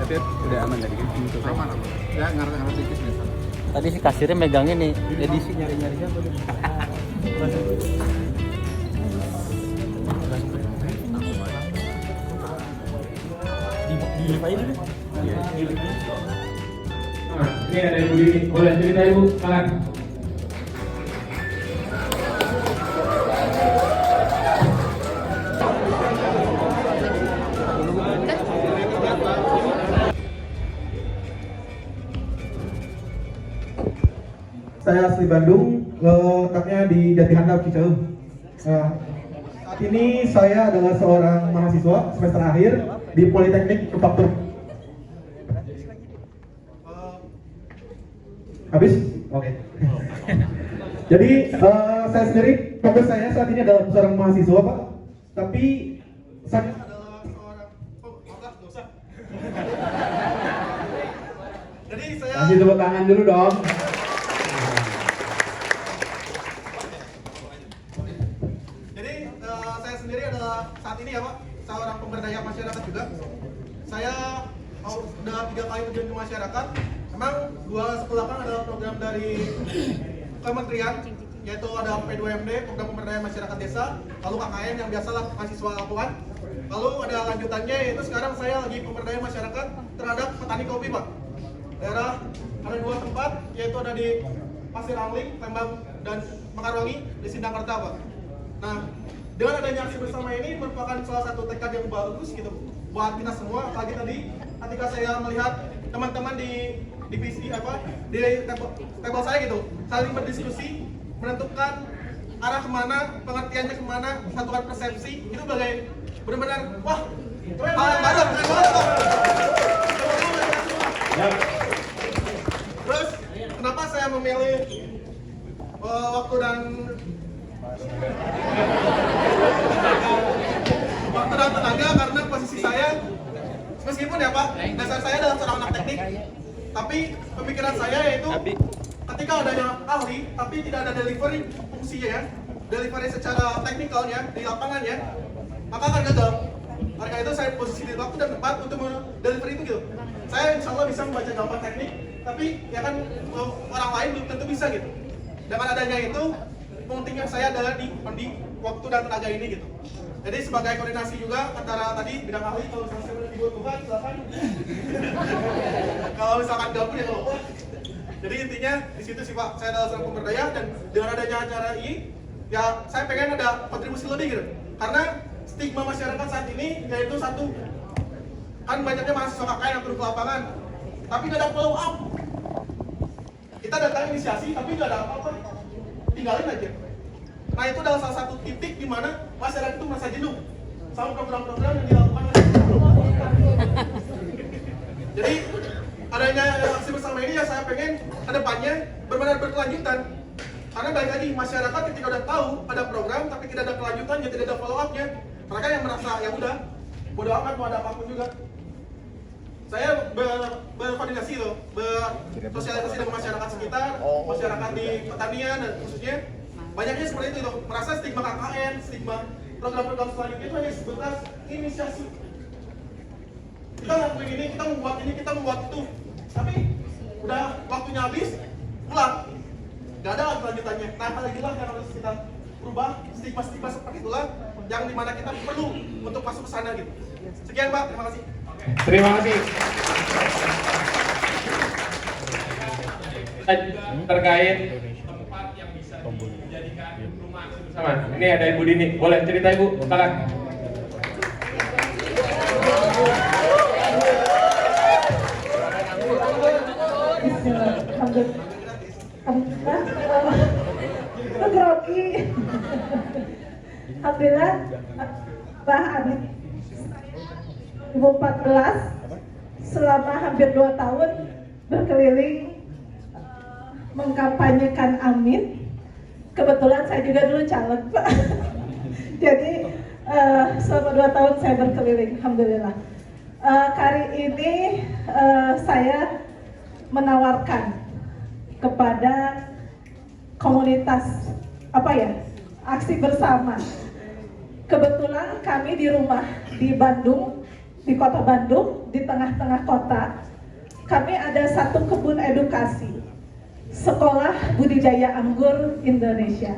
Tapi udah aman tadi kan? Aman. Ya ngarep-ngarep dikit nih. Tadi si kasirnya megangin nih, edisi nyari-nyari siapa tuh? Di aja dulu. Ini ada Ibu Dini, boleh cerita Ibu, silakan. Saya asli Bandung, letaknya di Jatihandap, Cicahem. Saat ini saya adalah seorang mahasiswa semester akhir di Politeknik Manufaktur. Habis? Oke. Jadi saya sendiri, fokus saya saat ini adalah seorang mahasiswa, Pak. Tapi saya adalah seorang dosa. Jadi saya Kasih tepuk tangan dulu dong. Saya sendiri adalah saat ini ya Pak, seorang pemberdaya masyarakat juga. Saya sudah 3 kali terjun ke masyarakat. Memang 2 sekelapan adalah program dari kementerian, yaitu ada P2MD, program pemberdayaan masyarakat desa, lalu KKN yang biasalah mahasiswa lapangan. Lalu ada lanjutannya, yaitu sekarang saya lagi pemberdayaan masyarakat terhadap petani kopi Pak. Daerah ada 2 tempat, yaitu ada di Pasir Angling, Lembang, dan Mekarwangi di Sindangkerta Pak. Nah, dengan adanya aksi bersama ini merupakan salah satu tekad yang bagus gitu buat kita semua. Apalagi tadi ketika saya melihat teman-teman di divisi di table saya gitu saling berdiskusi menentukan arah kemana, pengertiannya kemana, satukan persepsi, itu benar-benar wah hal yang baru, keren banget kok. Terus kenapa saya memilih waktu dan tenaga, karena posisi saya meskipun ya Pak, dasar saya adalah seorang anak teknik, tapi pemikiran saya yaitu ketika adanya ahli tapi tidak ada delivery fungsinya ya, delivery secara teknikalnya di lapangannya, maka akan gagal. Karena itu saya posisi di waktu dan tempat untuk delivery itu gitu. Saya insya Allah bisa membaca gambar teknik, tapi ya kan orang lain belum tentu bisa gitu. Dengan adanya itu, pentingnya saya adalah di waktu dan tenaga ini gitu. Jadi sebagai koordinasi juga antara tadi bidang ahli, kalau misalnya saya dibutuhkan silakan. Kalau misalkan gabung ya kalau jadi intinya di situ sih Pak, saya adalah seorang pemberdaya dan dengan adanya acara ini ya saya pengen ada kontribusi lebih gitu. Karena stigma masyarakat saat ini yaitu satu, kan banyaknya mahasiswa KKN yang turun ke lapangan tapi nggak ada follow up. Kita datang inisiasi tapi nggak ada apa-apa, tinggalin aja. Nah itu adalah salah satu titik di mana masyarakat itu merasa jenuh sama program-program yang dilakukan oleh Jadi adanya aksi bersama ini ya saya pengen kedepannya benar-benar berkelanjutan. Karena balik lagi masyarakat ketika udah tahu ada program tapi tidak ada kelanjutannya, tidak ada follow up-nya, mereka yang merasa ya udah bodo amat mau ada apapun juga. Saya berkoordinasi loh, bersosialisasi dengan masyarakat sekitar, masyarakat di pertanian dan khususnya banyaknya seperti itu loh, merasa stigma KKN, stigma program-program selanjutnya itu hanya sebatas inisiasi. Kita ngelakuin ini, kita membuat itu, tapi udah waktunya habis, pulang, nggak ada lagi lanjutannya. Nah hal inilah yang harus kita rubah, stigma-stigma seperti itulah yang dimana kita perlu untuk masuk ke sana gitu. Sekian Pak, terima kasih. Terima kasih. Terkait tempat yang bisa dijadikan rumah aksi bersama. Ini ada Ibu Dini, boleh cerita Ibu, silakan. Alhamdulillah, Pak Adit 2014 selama hampir 2 tahun berkeliling mengkampanyekan Amin. Kebetulan saya juga dulu caleg, Pak. Jadi selama 2 tahun saya berkeliling, alhamdulillah. Kali ini saya menawarkan kepada komunitas aksi bersama. Kebetulan kami di rumah di Bandung, di kota Bandung, di tengah-tengah kota, kami ada satu kebun edukasi, Sekolah Budidaya Anggur Indonesia.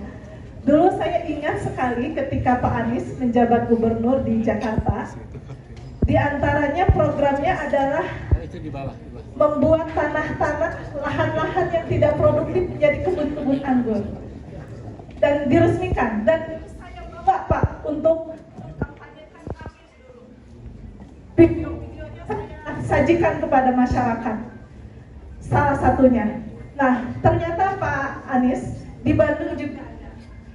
Dulu saya ingat sekali ketika Pak Anies menjabat gubernur di Jakarta, di antaranya programnya adalah membuat tanah-tanah, lahan-lahan yang tidak produktif menjadi kebun-kebun anggur. Dan diresmikan, dan saya bawa Pak untuk kampanyekan kami dulu. Video-videonya saya sajikan kepada masyarakat. Salah satunya. Nah, ternyata Pak Anies di Bandung juga ada.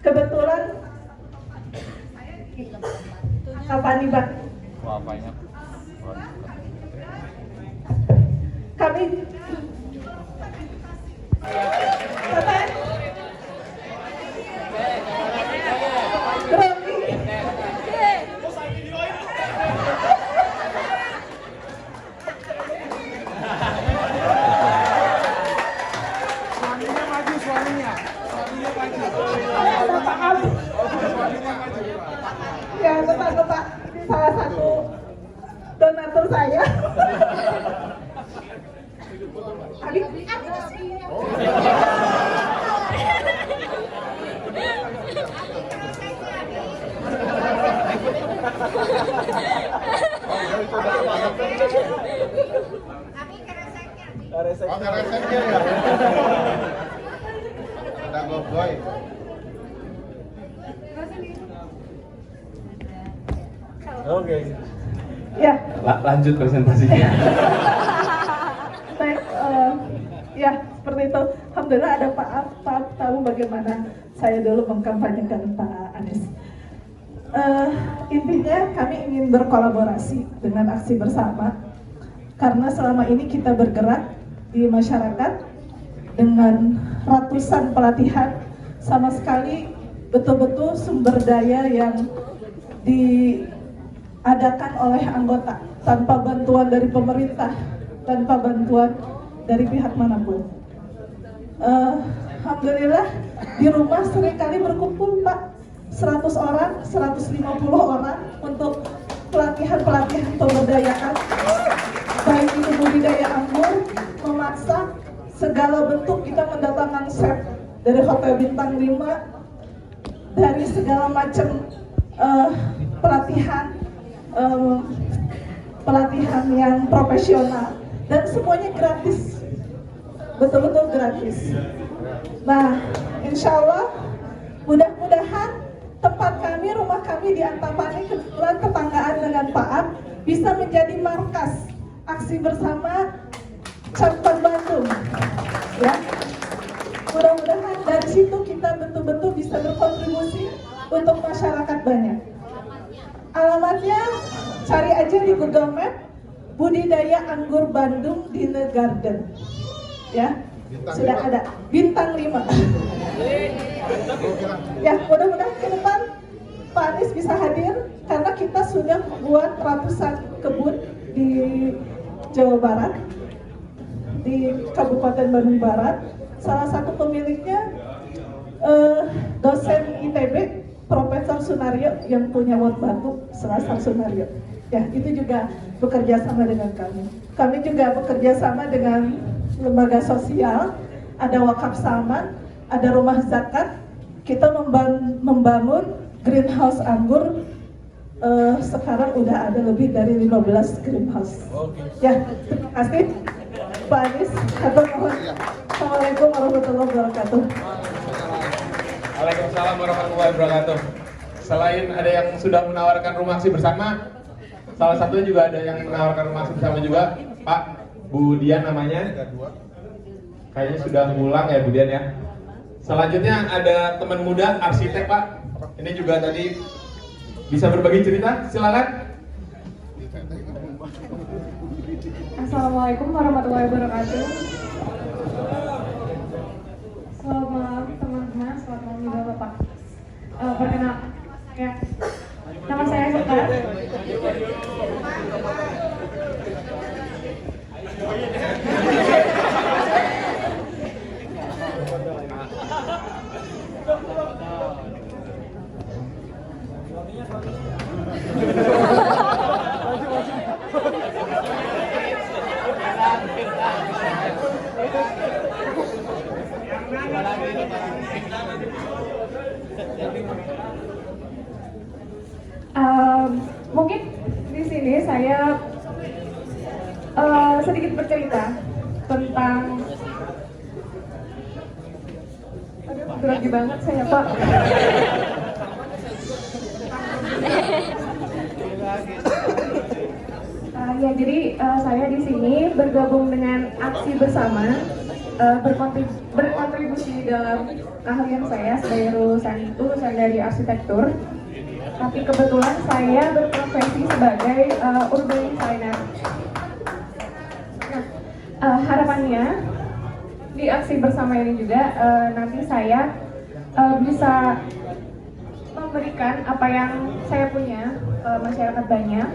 Kebetulan saya di Kapani Bandung. Kami ya, tetangga Pak, ini salah satu donatur saya. Oh, kereseknya ya. Ada gogoy. Oke. Ya. Lanjut presentasinya. Baik, ya seperti itu. Alhamdulillah ada Pak tahu bagaimana saya dulu mengkampanyekan Pak Anies. Intinya kami ingin berkolaborasi dengan aksi bersama, karena selama ini kita bergerak di masyarakat dengan ratusan pelatihan, sama sekali betul-betul sumber daya yang diadakan oleh anggota tanpa bantuan dari pemerintah, tanpa bantuan dari pihak manapun. Alhamdulillah di rumah seringkali berkumpul Pak 100 orang, 150 orang untuk pelatihan-pelatihan pemberdayaan, baik itu budidaya anggur, memasak, segala bentuk. Kita mendatangkan chef dari Hotel Bintang 5, dari segala macam pelatihan yang profesional, dan semuanya gratis, betul-betul gratis. Nah, insya Allah mudah-mudahan tempat kami, rumah kami di Antapani, kebetulan tetanggaan dengan Pak Ab, bisa menjadi markas aksi bersama Cabang Bandung. Ya, mudah-mudahan dari situ kita betul-betul bisa berkontribusi untuk masyarakat banyak. Alamatnya cari aja di Google Map, Budidaya Anggur Bandung Dine Garden. Ya, sudah ada Bintang 5. Ya, mudah-mudahan ke depan Pak Anies bisa hadir, karena kita sudah membuat ratusan kebun di Jawa Barat, di Kabupaten Bandung Barat. Salah satu pemiliknya dosen ITB, Profesor Sunario, yang punya Wot Batu, Selasar Sunario. Ya, itu juga bekerja sama dengan kami. Kami juga bekerja sama dengan lembaga sosial, ada wakaf Salman, ada rumah zakat. Kita membangun greenhouse anggur. Sekarang udah ada lebih dari 15 greenhouse. Ya, terima kasih Pak Anies. Assalamualaikum warahmatullahi wabarakatuh. Waalaikumsalam warahmatullahi wabarakatuh. Selain ada yang sudah menawarkan rumah aksi bersama, salah satunya juga ada yang menawarkan rumah aksi bersama juga, Pak, Bu Dian namanya. Kayaknya sudah ngulang ya Bu Dian ya. Selanjutnya ada teman muda arsitek Pak. Ini juga tadi bisa berbagi cerita, silakan. Assalamualaikum warahmatullahi wabarakatuh. sedikit bercerita tentang, aduh grogi banget saya Pak. Ya jadi saya di sini bergabung dengan aksi bersama, berkontribusi dalam keahlian saya sebagai lulusan dari arsitektur. Tapi kebetulan saya berprofesi sebagai urban designer. Nah, harapannya di aksi bersama ini juga nanti saya bisa memberikan apa yang saya punya ke masyarakat banyak,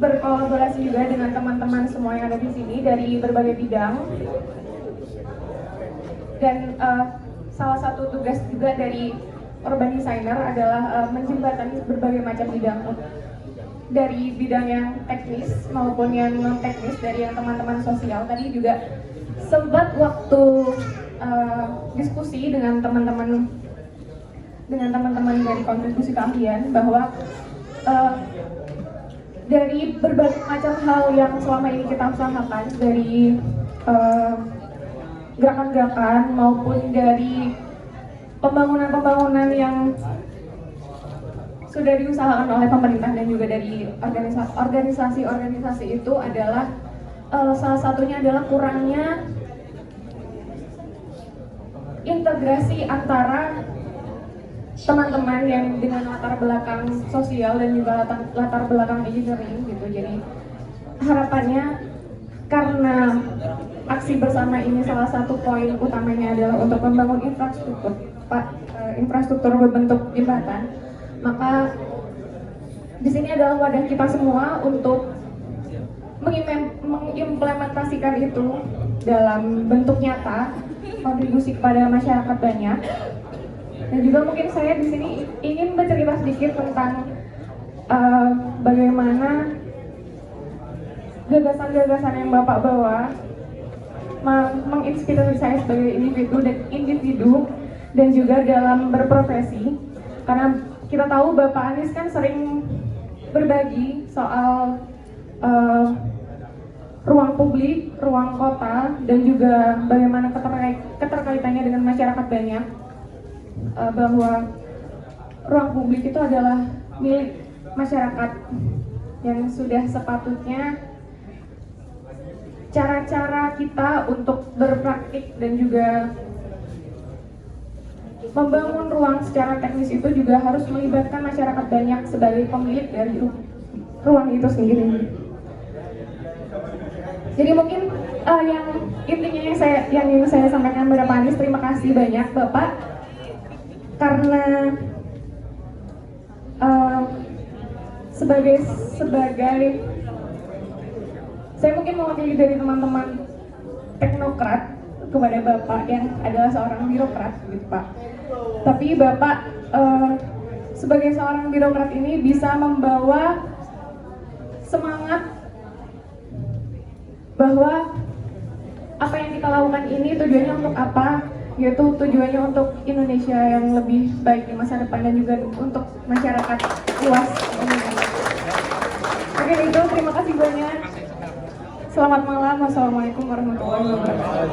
berkolaborasi juga dengan teman-teman semua yang ada di sini dari berbagai bidang. Dan salah satu tugas juga dari urban designer adalah menjembatani berbagai macam bidang, dari bidang yang teknis maupun yang non teknis, dari yang teman-teman sosial. Tadi juga sempat waktu diskusi dengan teman-teman dari kontribusi keahlian bahwa dari berbagai macam hal yang selama ini kita usahakan, dari gerakan-gerakan maupun dari pembangunan-pembangunan yang sudah diusahakan oleh pemerintah dan juga dari organisasi-organisasi itu adalah salah satunya adalah kurangnya integrasi antara teman-teman yang dengan latar belakang sosial dan juga latar belakang engineering gitu. Jadi harapannya, karena aksi bersama ini salah satu poin utamanya adalah untuk membangun infrastruktur berbentuk jembatan, maka di sini adalah wadah kita semua untuk mengimplementasikan itu dalam bentuk nyata, kontribusi kepada masyarakat banyak. Dan juga mungkin saya di sini ingin bercerita sedikit tentang bagaimana gagasan-gagasan yang Bapak bawa menginspirasi saya sebagai individu dan juga dalam berprofesi. Karena kita tahu Bapak Anies kan sering berbagi soal ruang publik, ruang kota, dan juga bagaimana keterkaitannya dengan masyarakat banyak. Bahwa ruang publik itu adalah milik masyarakat yang sudah sepatutnya cara-cara kita untuk berpraktik dan juga membangun ruang secara teknis itu juga harus melibatkan masyarakat banyak sebagai pemilik dari ruang itu sendiri. Jadi mungkin yang intinya yang ingin saya sampaikan kepada Pak Anies, terima kasih banyak Bapak, karena sebagai saya mungkin mewakili dari teman-teman teknokrat kepada Bapak yang adalah seorang birokrat gitu Pak. Tapi Bapak sebagai seorang birokrat ini bisa membawa semangat bahwa apa yang kita lakukan ini tujuannya untuk apa, yaitu tujuannya untuk Indonesia yang lebih baik di masa depan dan juga untuk masyarakat luas. Oke, itu terima kasih banyak. Selamat malam, wassalamualaikum warahmatullahi wabarakatuh.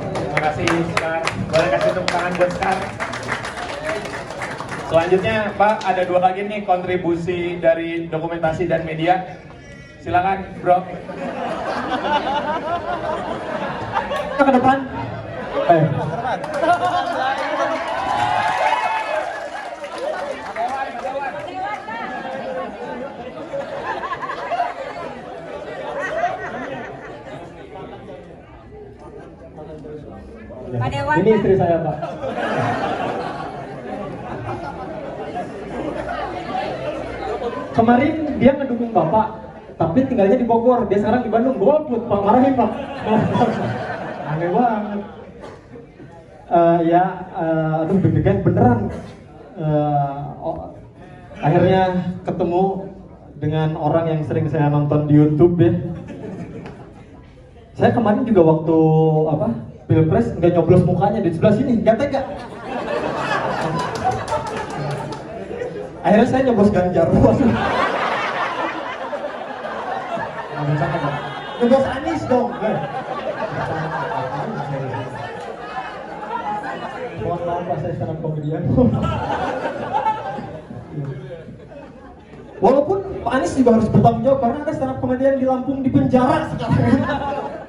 Terima kasih Sekar. Boleh kasih tepuk tangan buat Sekar. Selanjutnya Pak, ada 2 lagi nih kontribusi dari dokumentasi dan media. Silakan Bro. Ke depan. Ini istri saya Pak. Kemarin dia ngedukung Bapak, tapi tinggalnya di Bogor. Dia sekarang di Bandung. Golput Pak, marahin Pak. Aneh banget. Aduh deg-degan beneran. Akhirnya ketemu dengan orang yang sering saya nonton di YouTube ya. Saya kemarin juga waktu Pilpres nggak nyoblos mukanya di sebelah sini, nggak tega. Akhirnya saya nyoblos Ganjar. Bos Anies dong. Mohon maaf Pak, saya stand up komedian. Walaupun Pak Anies juga harus bertanggung jawab karena ada stand up komedian di Lampung di penjara sekarang.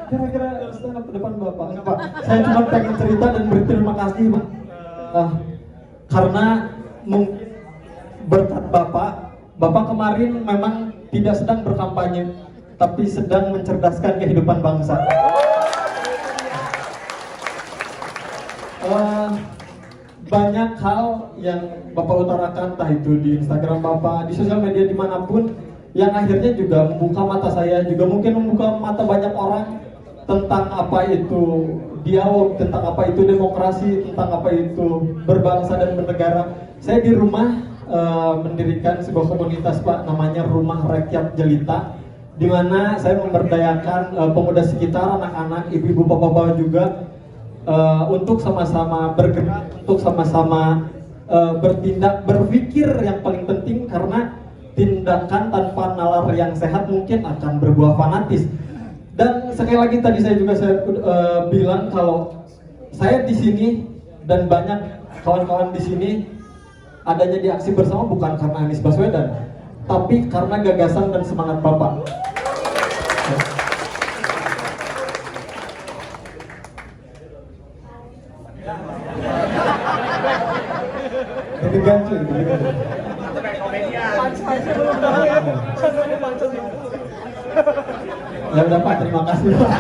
Kira-kira stand up ke depan Bapak. Enggak Pak, saya cuma pengen cerita dan berterima kasih Pak. Karena mungkin berkat Bapak kemarin memang tidak sedang berkampanye, tapi sedang mencerdaskan kehidupan bangsa. Banyak hal yang Bapak utarakan, entah itu di Instagram Bapak, di sosial media dimanapun, yang akhirnya juga membuka mata saya, juga mungkin membuka mata banyak orang tentang apa itu dialog, tentang apa itu demokrasi, tentang apa itu berbangsa dan bernegara. Saya di rumah mendirikan sebuah komunitas Pak, namanya Rumah Rakyat Jelita, di mana saya memberdayakan pemuda sekitar, anak-anak, ibu-ibu, bapak-bapak juga untuk sama-sama bergerak, untuk sama-sama bertindak, berpikir yang paling penting, karena tindakan tanpa nalar yang sehat mungkin akan berbuah fanatis. Dan sekali lagi tadi saya bilang kalau saya di sini dan banyak kawan-kawan di sini adanya di aksi bersama bukan karena Anies Baswedan, tapi karena gagasan dan semangat Bapak. Deg-degan cuy, deg-degan. Ya udah Pak, terima kasih Pak.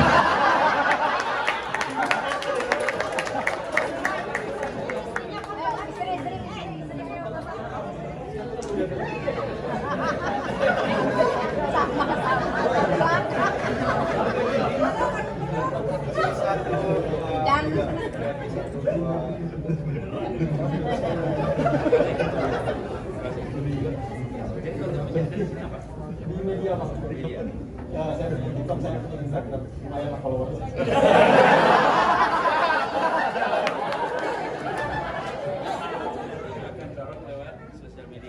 Di media Pak. Ya, saya di TikTok, saya punya Instagram, lumayan lah followers.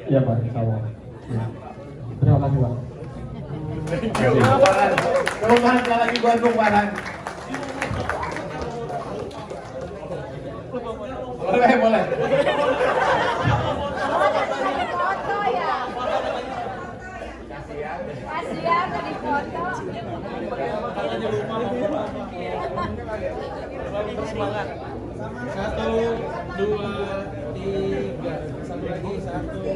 Iya Pak, insya Allah. Ya. Terima kasih Pak. Perumahan sekali lagi Bandung Barat. Boleh. Kasihan tadi foto. Bersemangat. 1, 2, 3. Satu lagi 1, 2,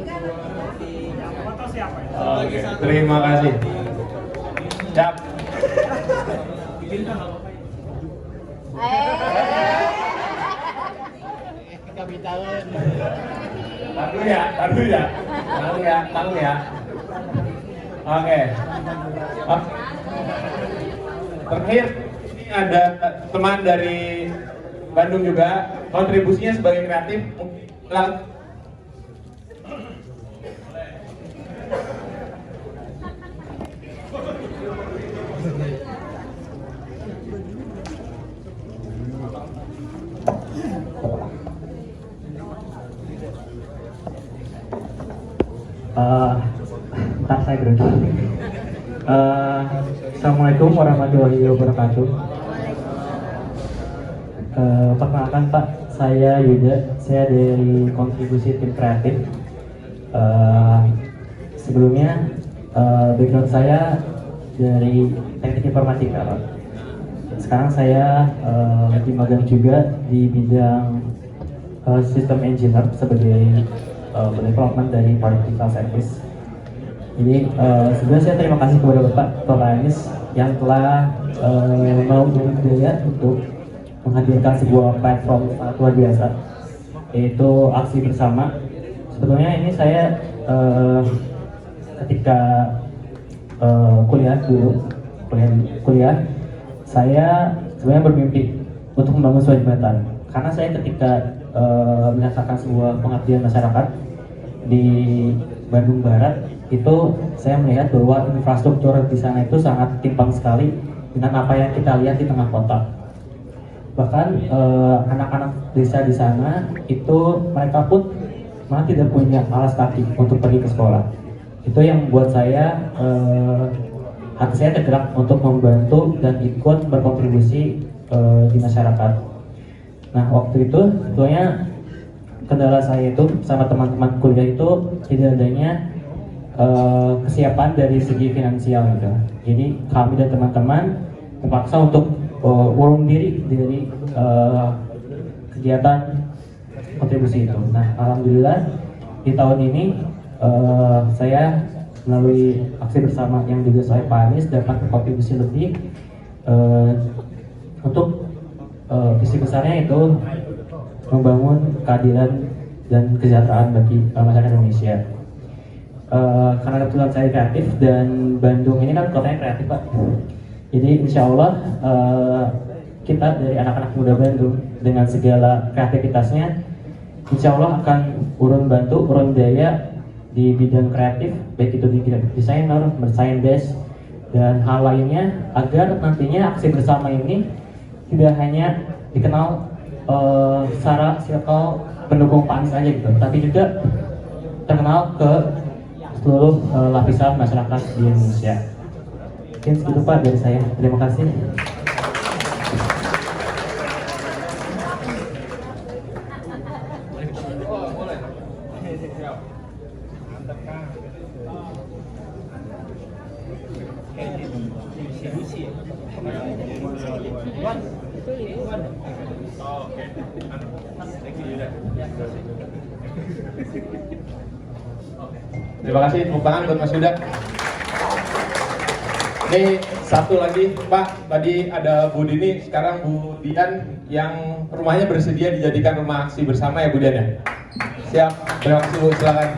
3. Foto siapa ya? Oke, terima kasih. Siap. Tahu ya. Oke. Terakhir ini ada teman dari Bandung juga, kontribusinya sebagai kreatif. Ntar saya gereja. Assalamualaikum warahmatullahi wabarakatuh. Perkenalkan Pak, saya Yuda, saya dari kontribusi tim kreatif. Sebelumnya background saya dari teknik informatika Pak. Sekarang saya lagi magang juga di bidang sistem engineer sebagai development dari particle service. Jadi sebenarnya saya terima kasih kepada Bapak Dr. Anies yang telah mau berjaya untuk menghadirkan sebuah platform sangat luar biasa, yaitu aksi bersama. Sebetulnya ini saya ketika kuliah saya sebenarnya bermimpi untuk membangun sebuah jembatan, karena saya ketika menyatakan sebuah pengabdian masyarakat di Bandung Barat itu saya melihat bahwa infrastruktur di sana itu sangat timpang sekali dengan apa yang kita lihat di tengah kota. Bahkan anak-anak desa di sana itu mereka pun malah tidak punya alas kaki untuk pergi ke sekolah. Itu yang membuat saya hati saya tergerak untuk membantu dan ikut berkontribusi di masyarakat. Nah, waktu itu sebetulnya kendala saya itu sama teman-teman kuliah itu tidak adanya kesiapan dari segi finansial gitu. Jadi kami dan teman-teman terpaksa untuk urung diri dari kegiatan kontribusi itu. Nah, alhamdulillah di tahun ini saya melalui aksi bersama yang digagas oleh Pak Anies dapat berkontribusi lebih untuk visi besarnya itu membangun keadilan dan kesejahteraan bagi masyarakat Indonesia. Karena kebetulan saya kreatif dan Bandung ini kan kotanya kreatif Pak. Jadi insya Allah kita dari anak-anak muda Bandung dengan segala kreativitasnya insya Allah akan bantu urun daya di bidang kreatif, baik itu di desainer, merchandise, dan hal lainnya agar nantinya aksi bersama ini tidak hanya dikenal secara circle pendukung Pak Anies aja gitu, tapi juga terkenal ke seluruh lapisan masyarakat di Indonesia. Mungkin segitu Pak dari saya. Terima kasih. Terima kasih, tepuk tangan buat Mas Yuda. Ini satu lagi Pak, tadi ada Bu Dini, sekarang Bu Dian yang rumahnya bersedia dijadikan rumah aksi bersama ya Bu Dian ya? Siap, terima kasih Bu, silakan.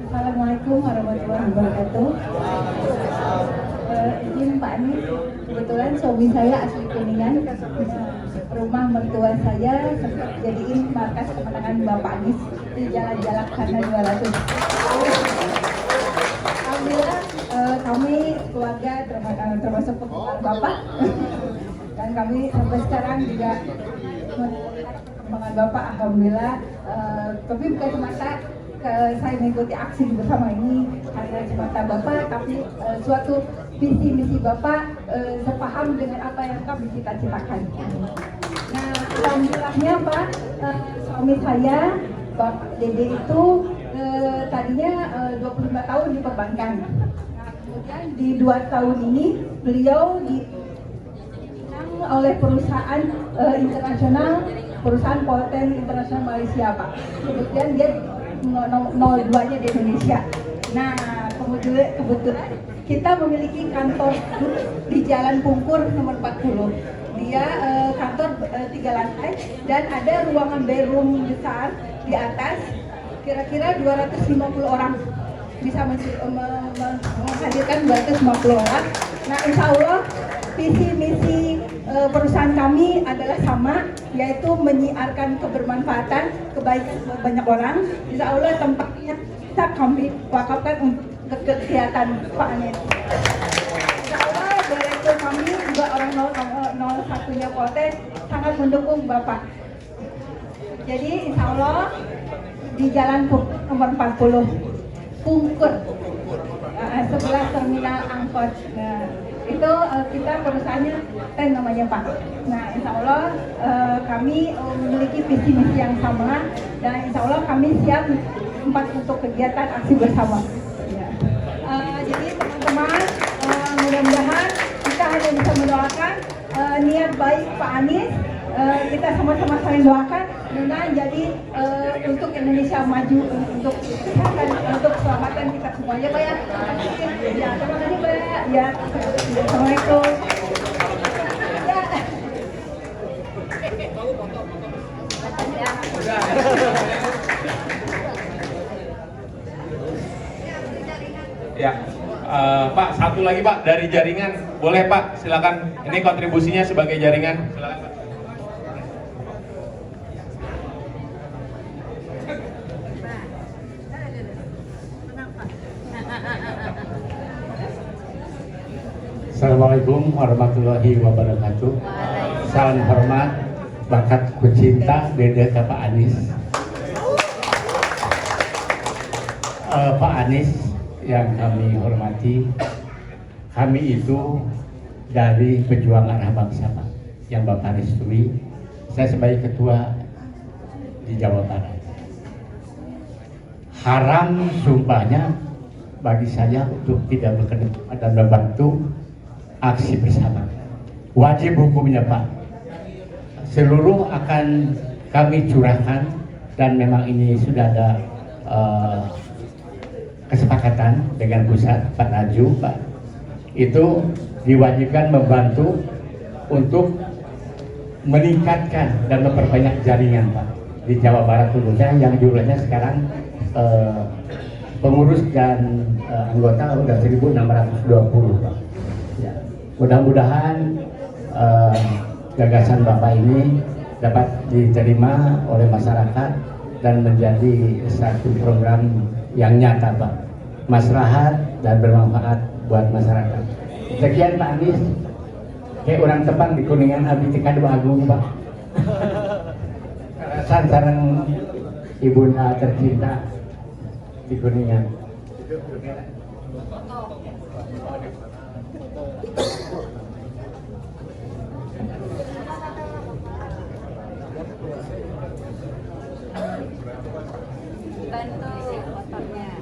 Assalamualaikum warahmatullahi wabarakatuh. Izin Pak Anies, kebetulan suami saya asli Kuningan. Rumah mertua saya jadiin markas kemenangan Bapak Anies di Jalan Jalaksana 200. Alhamdulillah kami keluarga termasuk penggemar Bapak dan kami sampai sekarang juga perkembangan Bapak. Alhamdulillah, tapi bukan semata saya mengikuti aksi bersama ini karena semata Bapak, tapi suatu visi misi Bapak sepaham dengan apa yang kami cita-citakan. Nah, alhamdulillahnya Pak, suami saya Bapak Dede itu tadinya 25 tahun di perbankan. Nah, kemudian di 2 tahun ini beliau dipinang oleh perusahaan internasional, perusahaan Polten Internasional Malaysia Pak. Kemudian dia 02-nya di Indonesia. Nah, kebetulan kita memiliki kantor di Jalan Pungkur nomor 40. Dia kantor 3 lantai dan ada ruangan bedroom besar di atas, kira-kira 250 orang, bisa menghadirkan 250 orang. Nah, insya Allah visi misi perusahaan kami adalah sama, yaitu menyiarkan kebermanfaatan, kebaikan banyak orang. Insya Allah tempatnya bisa kami wakafkan untuk kegiatan Pak Anies. Insya Allah direktur kami juga orang 01-nya Polten sangat mendukung Bapak. Jadi insya Allah di Jalan Pungkur nomor 40 Pungkur, sebelah terminal angkot. Nah, itu kita perusahaannya TEN namanya Pak. Nah, insya Allah kami memiliki visi misi yang sama dan insya Allah kami siap untuk kegiatan aksi bersama. Ya. Jadi teman-teman, mudah-mudahan kita hanya bisa mendoakan niat baik Pak Anies. Kita sama-sama saling doakan dengan jadi untuk Indonesia maju, untuk kesehatan, untuk keselamatan kita semuanya Pak ya. Ya, terima kasih Pak ya. Assalamualaikum. Ya, Pak, satu lagi Pak dari jaringan, boleh Pak, silakan. Ini kontribusinya sebagai jaringan, silakan Pak. Assalamualaikum warahmatullahi wabarakatuh. Salam hormat, bakat kucinta Dede ke Pak Anies. Pak Anies yang kami hormati, kami itu dari pejuang arah bangsa Pak, yang Bapak restui. Saya sebagai ketua di Jawa Barat. Haram sumpahnya bagi saya untuk tidak bekerja dan membantu aksi bersama. Wajib hukumnya Pak. Seluruh akan kami curahkan dan memang ini sudah ada kesepakatan dengan pusat Pak Raju Pak. Itu diwajibkan membantu untuk meningkatkan dan memperbanyak jaringan Pak di Jawa Barat khususnya yang jumlahnya sekarang pengurus dan anggota sudah 1.620 Pak. Ya. Mudah-mudahan gagasan Bapak ini dapat diterima oleh masyarakat dan menjadi satu program yang nyata Pak, maslahat dan bermanfaat buat masyarakat. Sekian Pak Anies, kayak orang Tepang di Kuningan abdi tika dua agung Pak. Karasan sareng ibunda tercinta di Kuningan. Bantu motornya.